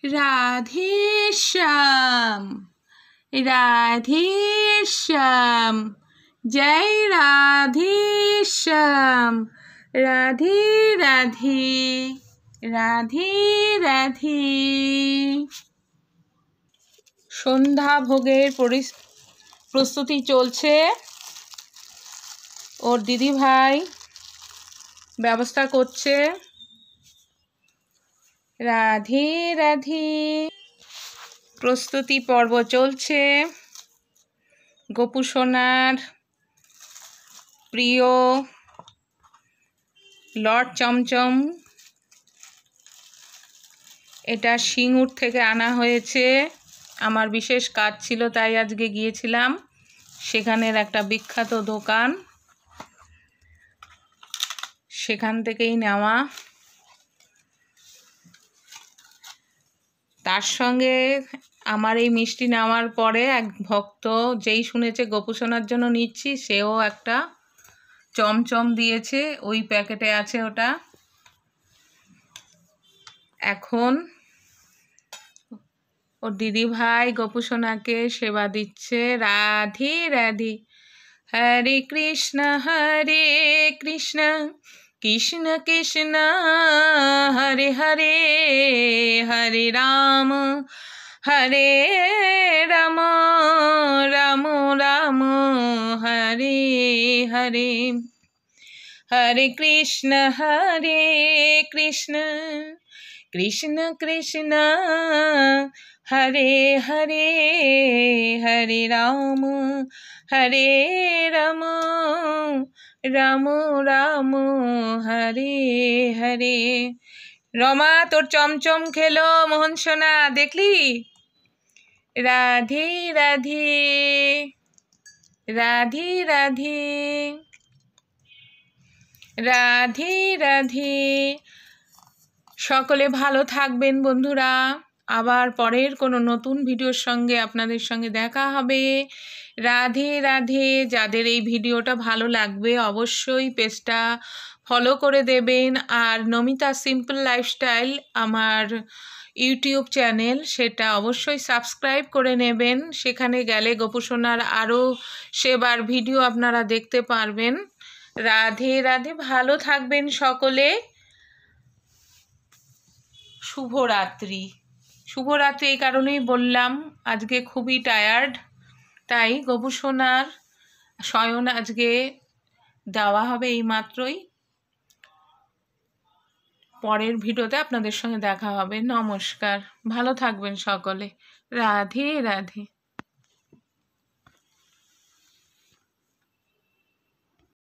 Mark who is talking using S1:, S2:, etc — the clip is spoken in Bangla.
S1: राधेश्याम राधेश्याम जय राधेश्याम राधे राधे राधे राधे। সন্ধ্যা ভোগের প্রস্তুতি চলছে। ওর দিদি ভাই ব্যবস্থা করছে। রাধে রাধে। প্রস্তুতি পর্ব চলছে। গোপু সোনার প্রিয় লর্ড চমচম, এটা সিঙ্গুর থেকে আনা হয়েছে। আমার বিশেষ কাজ ছিল তাই আজকে গিয়েছিলাম। সেখানের একটা বিখ্যাত দোকান, সেখান থেকেই নেওয়া। তার সঙ্গে আমার এই মিষ্টি নেওয়ার পরে এক ভক্ত যেই শুনেছে গোপু সোনার জন্য নিচ্ছি, সেও একটা চমচম দিয়েছে। ওই প্যাকেটে আছে ওটা। এখন ওর দিদি ভাই গোপু সোনাকে সেবা দিচ্ছে। রাধে রাধে। হরে কৃষ্ণ কৃষ্ণ কৃষ্ণ হরে হরে, হরে রাম রাম রাম রাম হরে হরে। হরে কৃষ্ণ কৃষ্ণ কৃষ্ণ কৃষ্ণ হরে হরে, হরে রাম রাম রাম রাম হরে হরে। রমা, তোর চমচম খেলো মোহন সোনা, দেখলি? রাধে রাধে রাধে রাধে রাধে রাধে। সকলে ভালো থাকবেন বন্ধুরা। আবার পরের কোনো নতুন ভিডিওর সঙ্গে আপনাদের সঙ্গে দেখা হবে। রাধে রাধে। যাদের এই ভিডিওটা ভালো লাগবে অবশ্যই পেজটা ফলো করে দেবেন। আর নমিতা সিম্পল লাইফস্টাইল আমার ইউটিউব চ্যানেল, সেটা অবশ্যই সাবস্ক্রাইব করে নেবেন। সেখানে গেলে গোপু সোনার আরও সেবার ভিডিও আপনারা দেখতে পারবেন। রাধে রাধে। ভালো থাকবেন সকলে। শুভরাত্রি। শুভরাত্রি এই কারণেই বললাম, আজকে খুবই টায়ার্ড, তাই গোপু সোনার শয়ন আজকে দেওয়া হবে এই মাত্রই। পরের ভিডিওতে আপনাদের সঙ্গে দেখা হবে। নমস্কার, ভালো থাকবেন সকলে। রাধে রাধে।